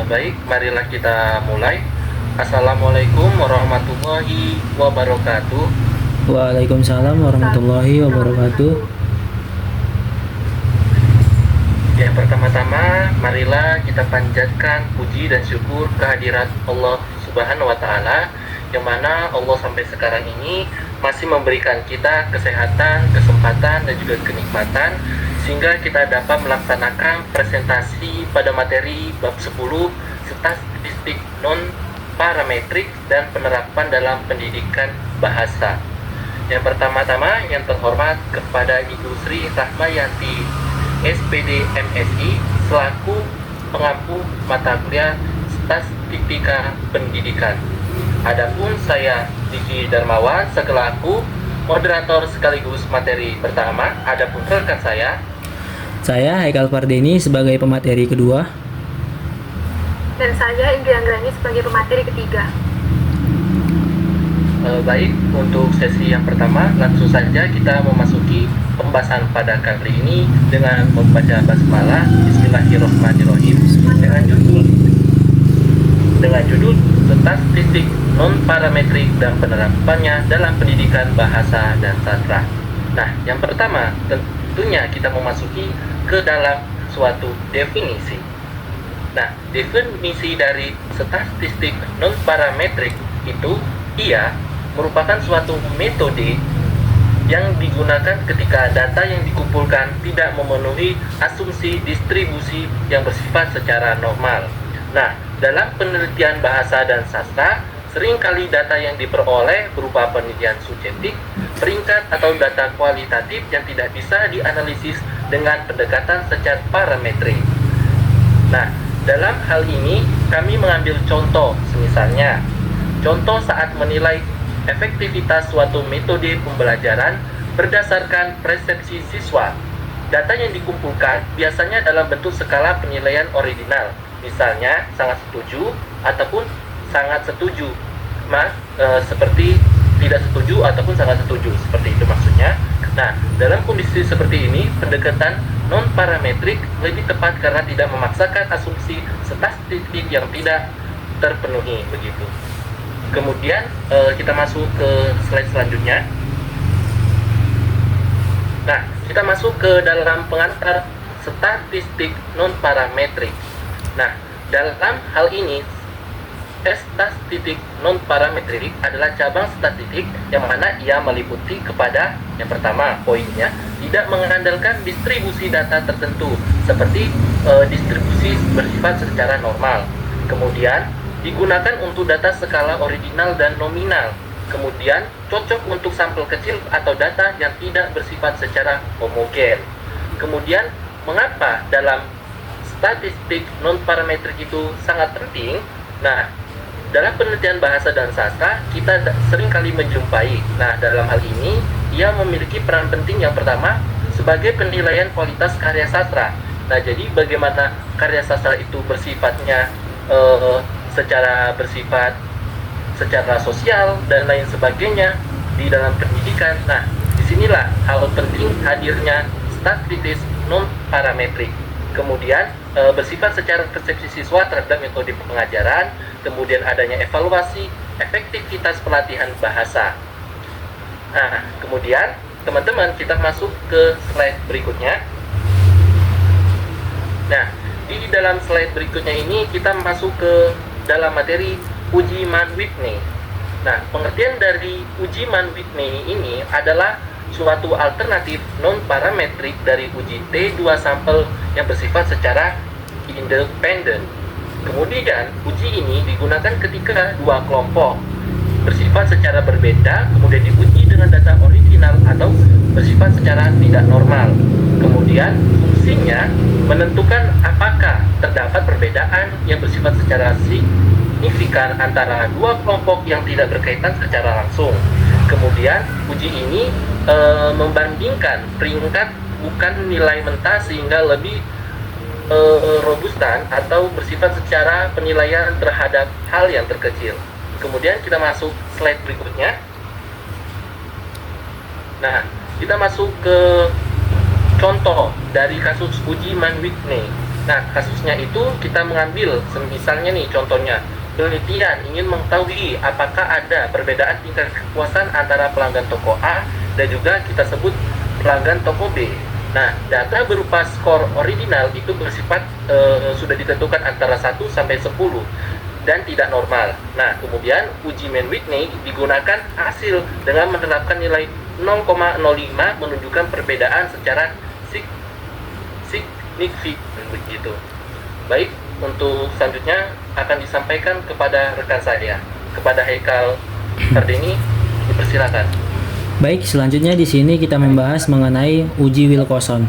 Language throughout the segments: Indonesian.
Baik, marilah kita mulai. Assalamualaikum warahmatullahi wabarakatuh. Waalaikumsalam warahmatullahi wabarakatuh. Yang pertama-tama, marilah kita panjatkan puji dan syukur kehadirat Allah Subhanahu wa Ta'ala, yang mana Allah sampai sekarang ini masih memberikan kita kesehatan, kesempatan, dan juga kenikmatan, sehingga kita dapat melaksanakan presentasi pada materi bab 10 statistik non parametrik dan penerapan dalam pendidikan bahasa. Yang pertama-tama, yang terhormat kepada Ibu Sri Rahmayanti SPD MSI selaku pengampu mata kuliah Statistika Pendidikan. Adapun saya Diki Darmawan selaku moderator sekaligus materi pertama. Adapun rekan Saya Haikal Fardeni sebagai pemateri kedua. Dan saya Indri Anggrani sebagai pemateri ketiga. Baik, untuk sesi yang pertama langsung saja kita memasuki pembahasan pada kali ini dengan membaca basmalah Bismillahirrahmanirrahim dengan judul statistik non parametrik dan penerapannya dalam pendidikan bahasa dan sastra. Nah, yang pertama tentunya kita memasuki ke dalam suatu definisi. Nah, definisi dari statistik non parametrik itu merupakan suatu metode yang digunakan ketika data yang dikumpulkan tidak memenuhi asumsi distribusi yang bersifat secara normal. Nah, dalam penelitian bahasa dan sastra, seringkali data yang diperoleh berupa penelitian subjektif, peringkat atau data kualitatif yang tidak bisa dianalisis dengan pendekatan secara parametrik. Nah, dalam hal ini kami mengambil contoh, misalnya contoh saat menilai efektivitas suatu metode pembelajaran berdasarkan persepsi siswa. Data yang dikumpulkan biasanya dalam bentuk skala penilaian ordinal, misalnya sangat setuju ataupun sangat setuju, seperti tidak setuju ataupun sangat setuju, seperti itu maksudnya. Nah, dalam kondisi seperti ini, pendekatan non parametrik lebih tepat karena tidak memaksakan asumsi statistik yang tidak terpenuhi begitu. Kemudian kita masuk ke slide selanjutnya. Nah, kita masuk ke dalam pengantar statistik non parametrik. Nah, dalam hal ini statistik non parametrik adalah cabang statistik yang mana ia meliputi kepada yang pertama poinnya tidak mengandalkan distribusi data tertentu seperti distribusi bersifat secara normal. Kemudian digunakan untuk data skala ordinal dan nominal. Kemudian cocok untuk sampel kecil atau data yang tidak bersifat secara homogen. Kemudian mengapa dalam statistik non parametrik itu sangat penting? Nah, dalam penelitian bahasa dan sastra kita seringkali menjumpai. Nah, dalam hal ini ia memiliki peran penting yang pertama sebagai penilaian kualitas karya sastra. Nah, jadi bagaimana karya sastra itu bersifatnya secara sosial dan lain sebagainya di dalam pendidikan. Nah, disinilah hal penting hadirnya statistik non parametrik. Kemudian bersifat secara persepsi siswa terhadap metode pengajaran, kemudian adanya evaluasi efektivitas pelatihan bahasa. Nah, kemudian teman-teman kita masuk ke slide berikutnya. Nah, di dalam slide berikutnya ini kita masuk ke dalam materi uji Mann-Whitney. Nah, pengertian dari uji Mann-Whitney ini adalah suatu alternatif non parametrik dari uji T2 sampel yang bersifat secara independen. Kemudian uji ini digunakan ketika dua kelompok bersifat secara berbeda kemudian diuji dengan data original atau bersifat secara tidak normal. Kemudian fungsinya menentukan apakah terdapat perbedaan yang bersifat secara signifikan antara dua kelompok yang tidak berkaitan secara langsung. Kemudian uji ini membandingkan peringkat bukan nilai mentah sehingga lebih robustan atau bersifat secara penilaian terhadap hal yang terkecil. Kemudian kita masuk slide berikutnya. Nah, kita masuk ke contoh dari kasus uji Mann-Whitney. Nah, kasusnya itu kita mengambil, misalnya nih contohnya, penelitian ingin mengetahui apakah ada perbedaan tingkat kepuasan antara pelanggan toko A dan juga kita sebut pelanggan toko B. Nah, data berupa skor original itu bersifat sudah ditentukan antara 1 sampai 10 dan tidak normal. Nah, kemudian uji Mann-Whitney digunakan hasil dengan menerapkan nilai 0,05 menunjukkan perbedaan secara signifikan begitu. Baik, untuk selanjutnya akan disampaikan kepada rekan saya, kepada Haikal Pardeni, dipersilakan. Baik, selanjutnya di sini kita membahas mengenai uji Wilcoxon.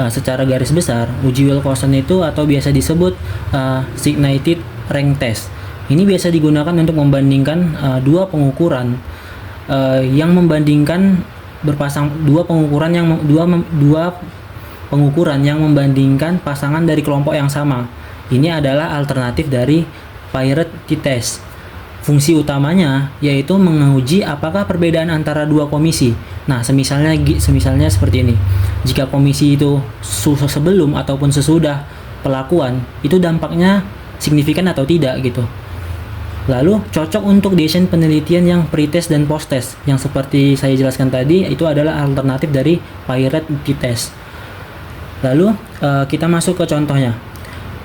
Secara garis besar, uji Wilcoxon itu atau biasa disebut Signified Rank Test. Ini biasa digunakan untuk membandingkan dua pengukuran yang membandingkan dua pengukuran yang membandingkan pasangan dari kelompok yang sama. Ini adalah alternatif dari Pirate t-test. Fungsi utamanya yaitu menguji apakah perbedaan antara dua komisi. Nah, semisalnya seperti ini. Jika komisi itu sebelum ataupun sesudah pelakuan, itu dampaknya signifikan atau tidak gitu. Lalu cocok untuk desain penelitian yang pre-test dan post-test. Yang seperti saya jelaskan tadi, itu adalah alternatif dari Pirate t-test. Lalu kita masuk ke contohnya.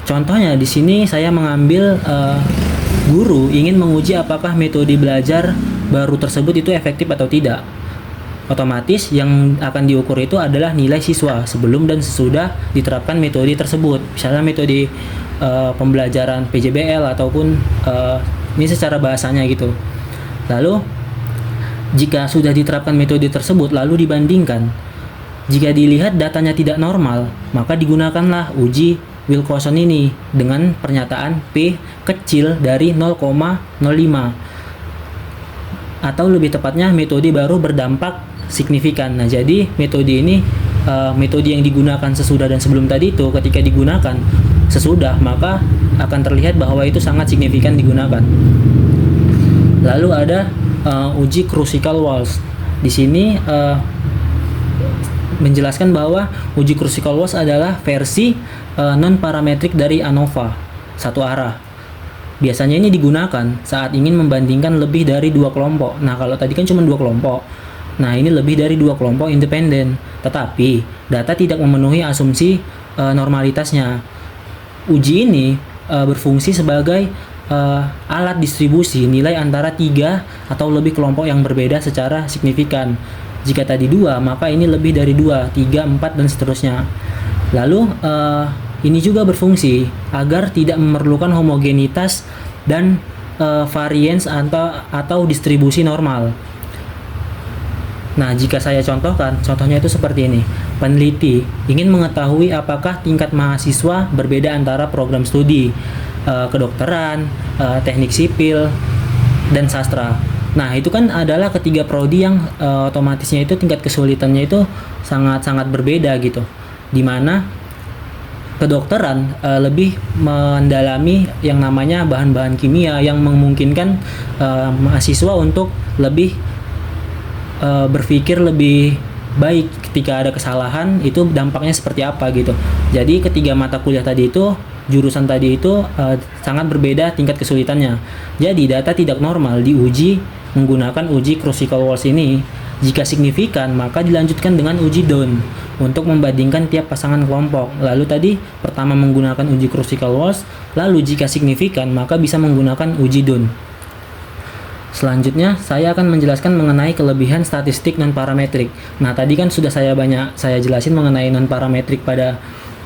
Contohnya di sini saya mengambil guru ingin menguji apakah metode belajar baru tersebut itu efektif atau tidak. Otomatis yang akan diukur itu adalah nilai siswa sebelum dan sesudah diterapkan metode tersebut. Misalnya metode pembelajaran PJBL ataupun ini secara bahasanya gitu. Lalu jika sudah diterapkan metode tersebut lalu dibandingkan, jika dilihat datanya tidak normal, maka digunakanlah uji Wilcoxon ini dengan pernyataan P kecil dari 0,05 atau lebih tepatnya metode baru berdampak signifikan. Nah, jadi metode ini metode yang digunakan sesudah dan sebelum tadi itu ketika digunakan sesudah maka akan terlihat bahwa itu sangat signifikan digunakan. Lalu ada uji Kruskal Walsh. Di sini menjelaskan bahwa uji Kruskal Walsh adalah versi non parametrik dari ANOVA satu arah. Biasanya ini digunakan saat ingin membandingkan lebih dari dua kelompok. Nah, kalau tadi kan cuma dua kelompok. Nah, ini lebih dari dua kelompok independen. Tetapi data tidak memenuhi asumsi normalitasnya. Uji ini berfungsi sebagai alat distribusi nilai antara 3 atau lebih kelompok yang berbeda secara signifikan. Jika tadi 2, maka ini lebih dari 2, 3, 4, dan seterusnya. Lalu ini juga berfungsi agar tidak memerlukan homogenitas dan variance atau distribusi normal. Nah, jika saya contohkan, contohnya itu seperti ini. Peneliti ingin mengetahui apakah tingkat mahasiswa berbeda antara program studi kedokteran, teknik sipil, dan sastra. Nah, itu kan adalah ketiga prodi yang otomatisnya itu tingkat kesulitannya itu sangat-sangat berbeda gitu. Dimana kedokteran lebih mendalami yang namanya bahan-bahan kimia yang memungkinkan mahasiswa untuk lebih berpikir lebih baik ketika ada kesalahan itu dampaknya seperti apa gitu. Jadi ketiga mata kuliah tadi itu jurusan tadi itu sangat berbeda tingkat kesulitannya. Jadi data tidak normal diuji menggunakan uji Kruskal Walsh ini. Jika signifikan maka dilanjutkan dengan uji Down untuk membandingkan tiap pasangan kelompok. Lalu tadi pertama menggunakan uji Kruskal Walsh, lalu jika signifikan maka bisa menggunakan uji Down. Selanjutnya saya akan menjelaskan mengenai kelebihan statistik non-parametrik. Nah, tadi kan sudah saya jelasin mengenai non-parametrik pada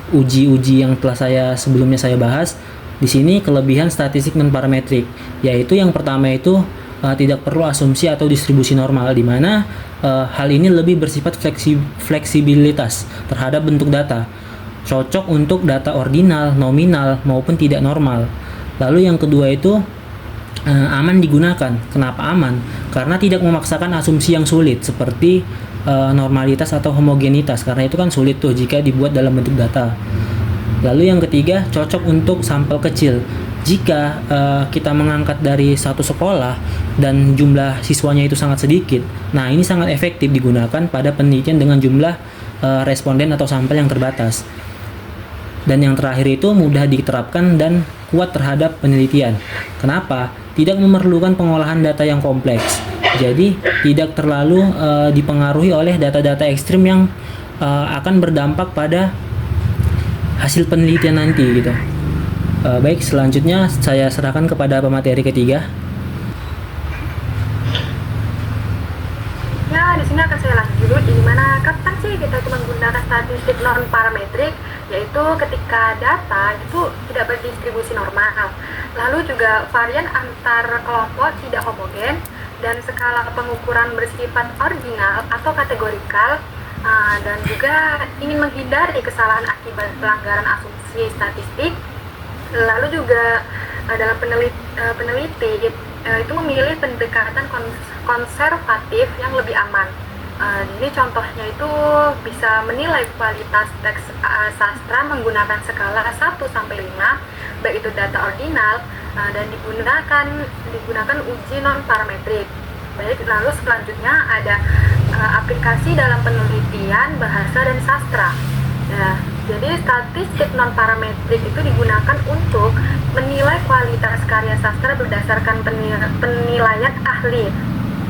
uji-uji yang telah sebelumnya saya bahas. Di sini kelebihan statistik non-parametrik, yaitu yang pertama itu tidak perlu asumsi atau distribusi normal, di mana hal ini lebih bersifat fleksibilitas terhadap bentuk data. Cocok untuk data ordinal, nominal, maupun tidak normal. Lalu yang kedua itu aman digunakan. Kenapa aman? Karena tidak memaksakan asumsi yang sulit seperti normalitas atau homogenitas, karena itu kan sulit tuh jika dibuat dalam bentuk data. Lalu yang ketiga, cocok untuk sampel kecil. Jika kita mengangkat dari satu sekolah dan jumlah siswanya itu sangat sedikit, nah ini sangat efektif digunakan pada penelitian dengan jumlah responden atau sampel yang terbatas. Dan yang terakhir itu mudah diterapkan dan kuat terhadap penelitian. Kenapa? Tidak memerlukan pengolahan data yang kompleks. Jadi tidak terlalu dipengaruhi oleh data-data ekstrim yang akan berdampak pada hasil penelitian nanti gitu. Baik, selanjutnya saya serahkan kepada pemateri ketiga. Ya, di sini akan saya lanjut di mana kapan sih kita itu menggunakan statistik non parametrik, yaitu ketika data itu tidak berdistribusi normal, lalu juga varian antar kelompok tidak homogen, dan skala pengukuran bersifat ordinal atau kategorikal, dan juga ingin menghindari kesalahan akibat pelanggaran asumsi statistik. Lalu juga dalam peneliti itu memilih pendekatan konservatif yang lebih aman. Jadi contohnya itu bisa menilai kualitas teks sastra menggunakan skala 1-5, baik itu data ordinal, dan digunakan uji non parametrik. Baik, lalu selanjutnya ada aplikasi dalam penelitian bahasa dan sastra. Ya, jadi statistik non parametrik itu digunakan untuk menilai kualitas karya sastra berdasarkan penilaian ahli.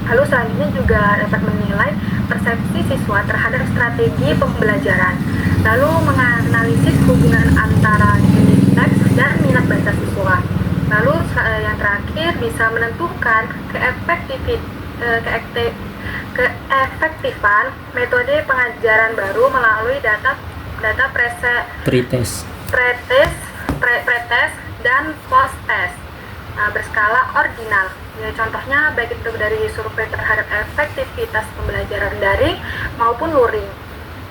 Lalu selanjutnya juga dapat menilai persepsi siswa terhadap strategi pembelajaran. Lalu menganalisis hubungan antara jenis teks dan minat baca siswa. Lalu yang terakhir bisa menentukan keefektifan metode pengajaran baru melalui data pretest dan post-test berskala ordinal. Ya, contohnya baik itu dari survei terhadap efektivitas pembelajaran daring maupun luring.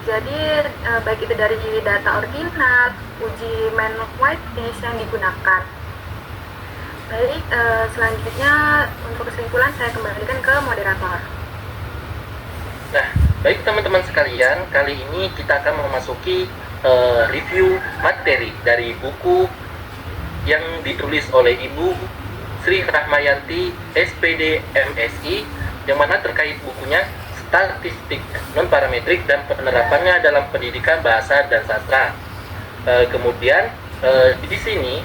Jadi baik itu dari data ordinal, uji Mann-Whitney yang digunakan. Baik, selanjutnya untuk kesimpulan saya kembalikan ke moderator. Nah, baik teman-teman sekalian, kali ini kita akan memasuki review materi dari buku yang ditulis oleh Ibu Sri Rahmayanti, SPD MSI, yang mana terkait bukunya Statistik Non-Parametrik dan Penerapannya dalam Pendidikan Bahasa dan Sastra. Kemudian di sini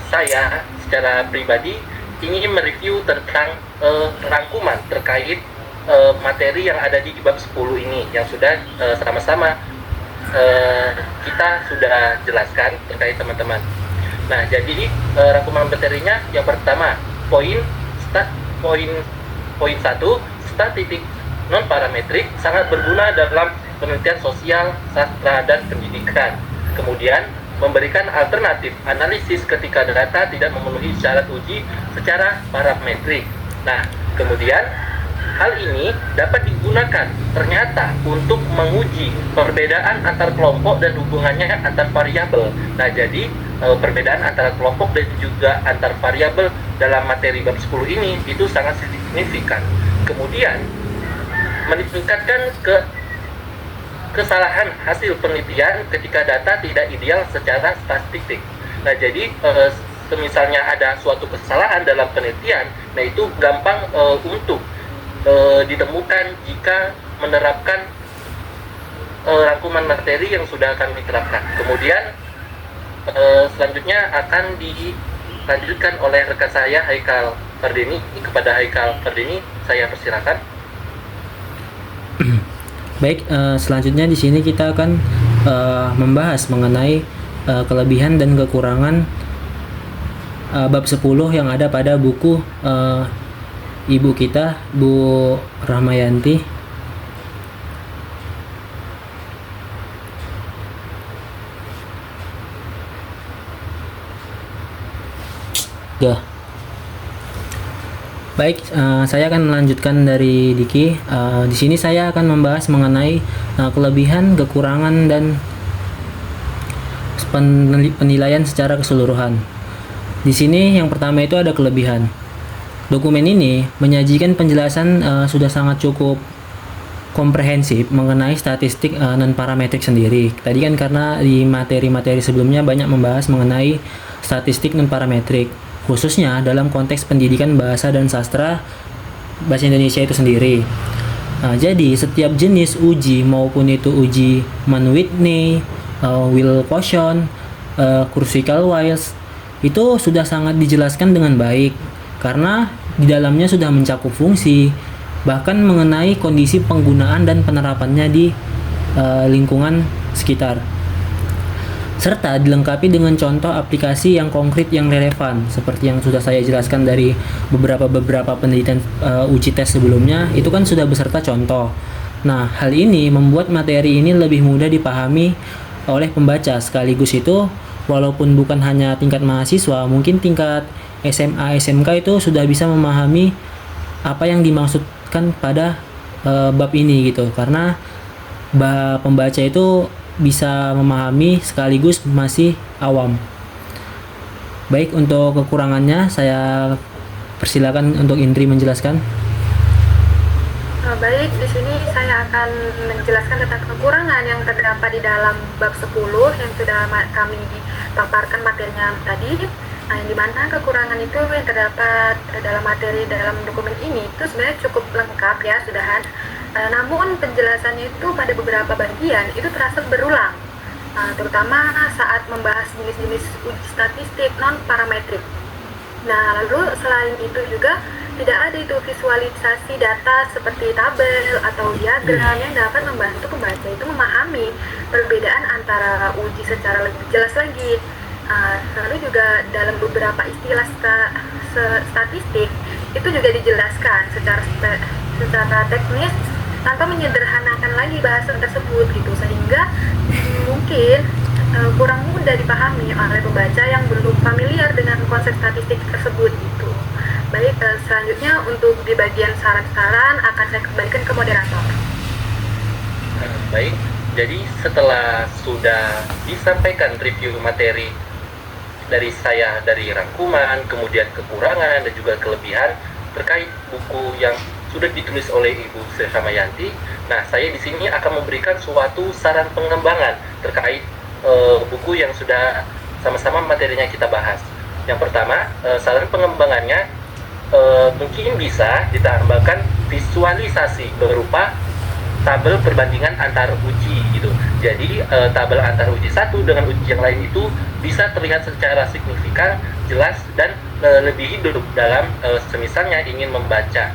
saya secara pribadi ingin mereview tentang rangkuman terkait materi yang ada di bab 10 ini yang sudah sama-sama kita sudah jelaskan terkait teman-teman. Nah, jadi rangkuman materinya yang pertama, poin 1, statistik non parametrik sangat berguna dalam penelitian sosial, sastra, dan pendidikan. Kemudian memberikan alternatif analisis ketika data tidak memenuhi syarat uji secara parametrik. Nah, kemudian hal ini dapat digunakan ternyata untuk menguji perbedaan antar kelompok dan hubungannya antar variabel. Nah, jadi perbedaan antara kelompok dan juga antar variabel dalam materi bab 10 ini itu sangat signifikan. Kemudian meningkatkan kesalahan hasil penelitian ketika data tidak ideal secara statistik. Nah, jadi misalnya ada suatu kesalahan dalam penelitian, nah itu gampang untuk ditemukan jika menerapkan rangkuman materi yang sudah kami terapkan. Kemudian selanjutnya akan dilanjutkan oleh rekan saya Haikal Fardeni. Kepada Haikal Fardeni saya persilakan. Baik, selanjutnya di sini kita akan membahas mengenai kelebihan dan kekurangan bab 10 yang ada pada buku ibu kita, Bu Rahmayanti. Ya. Baik, saya akan melanjutkan dari Diki. Di sini saya akan membahas mengenai kelebihan, kekurangan, dan penilaian secara keseluruhan. Di sini yang pertama itu ada kelebihan. Dokumen ini menyajikan penjelasan sudah sangat cukup komprehensif mengenai statistik non-parametrik sendiri. Tadi kan karena di materi-materi sebelumnya banyak membahas mengenai statistik non-parametrik, khususnya dalam konteks pendidikan bahasa dan sastra bahasa Indonesia itu sendiri. Jadi setiap jenis uji, maupun itu uji Mann-Whitney, Will Quotient, crucial-wise itu sudah sangat dijelaskan dengan baik karena di dalamnya sudah mencakup fungsi, bahkan mengenai kondisi penggunaan dan penerapannya di lingkungan sekitar, serta dilengkapi dengan contoh aplikasi yang konkret yang relevan seperti yang sudah saya jelaskan dari beberapa penelitian uji tes sebelumnya. Itu kan sudah beserta contoh. Nah, hal ini membuat materi ini lebih mudah dipahami oleh pembaca, sekaligus itu walaupun bukan hanya tingkat mahasiswa, mungkin tingkat SMA SMK itu sudah bisa memahami apa yang dimaksudkan pada bab ini gitu, karena pembaca itu bisa memahami sekaligus masih awam. Baik, untuk kekurangannya saya persilakan untuk Indri menjelaskan. Baik, di sini saya akan menjelaskan tentang kekurangan yang terdapat di dalam bab 10 yang sudah kami paparkan materinya tadi. Nah, yang dimana kekurangan itu yang terdapat dalam materi dalam dokumen ini itu sebenarnya cukup lengkap ya, sudahan. Namun penjelasannya itu pada beberapa bagian itu terasa berulang, terutama saat membahas jenis-jenis uji statistik non-parametrik. Nah, lalu selain itu juga tidak ada itu visualisasi data seperti tabel atau diagram yang dapat membantu pembaca itu memahami perbedaan antara uji secara lebih jelas lagi. Lalu juga dalam beberapa istilah statistik itu juga dijelaskan secara teknis tanpa menyederhanakan lagi bahasan tersebut gitu, sehingga mungkin kurang mudah dipahami oleh pembaca yang belum familiar dengan konsep statistik tersebut gitu. Baik, selanjutnya untuk di bagian saran-saran akan saya kembalikan ke moderator. Baik, jadi setelah sudah disampaikan review materi dari saya, dari rangkuman, kemudian kekurangan dan juga kelebihan terkait buku yang sudah ditulis oleh Ibu Sri Ramayanti. Nah, saya di sini akan memberikan suatu saran pengembangan terkait buku yang sudah sama-sama materinya kita bahas. Yang pertama, saran pengembangannya mungkin bisa ditambahkan visualisasi berupa tabel perbandingan antar uji gitu. Jadi tabel antar uji satu dengan uji yang lain itu bisa terlihat secara signifikan, jelas, dan lebih hidup dalam semisalnya ingin membaca.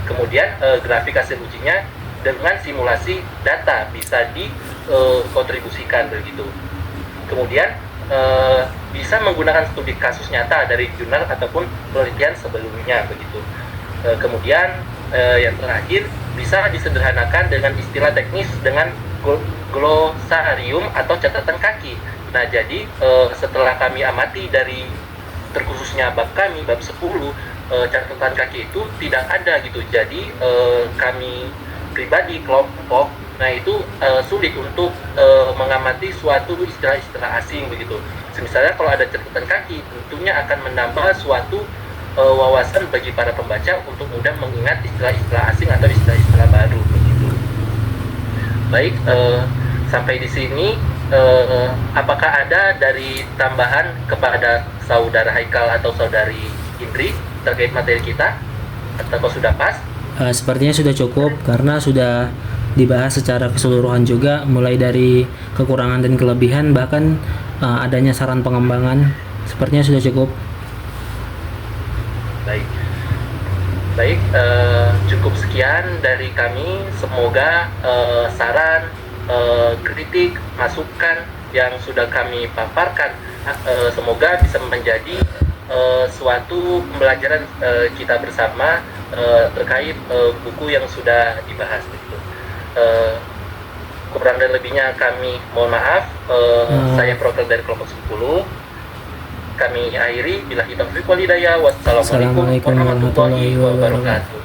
Kemudian grafik hasil ujinya dengan simulasi data bisa dikontribusikan begitu. Kemudian bisa menggunakan studi kasus nyata dari jurnal ataupun penelitian sebelumnya begitu. Kemudian yang terakhir bisa disederhanakan dengan istilah teknis dengan glosarium atau catatan kaki. Nah, jadi setelah kami amati dari terkhususnya bab kami, bab 10, catatan kaki itu tidak ada gitu. Jadi kami pribadi kelompok, nah itu sulit untuk mengamati suatu istilah-istilah asing begitu. Misalnya kalau ada catatan kaki, tentunya akan menambah suatu wawasan bagi para pembaca untuk mudah mengingat istilah-istilah asing atau istilah-istilah baru begitu. Baik, sampai di sini apakah ada dari tambahan kepada saudara Haikal atau saudari Indri terkait materi kita, atau sudah pas? Sepertinya sudah cukup karena sudah dibahas secara keseluruhan juga, mulai dari kekurangan dan kelebihan, bahkan adanya saran pengembangan. Sepertinya sudah cukup. Baik, cukup sekian dari kami. Semoga saran, kritik, masukan yang sudah kami paparkan semoga bisa menjadi suatu pembelajaran kita bersama terkait buku yang sudah dibahas begitu. Kurang dan lebihnya kami mohon maaf. Saya Prokel dari kelompok 10. Kami akhiri, billahi taufiq wal hidayah. Wassalamualaikum warahmatullahi wabarakatuh.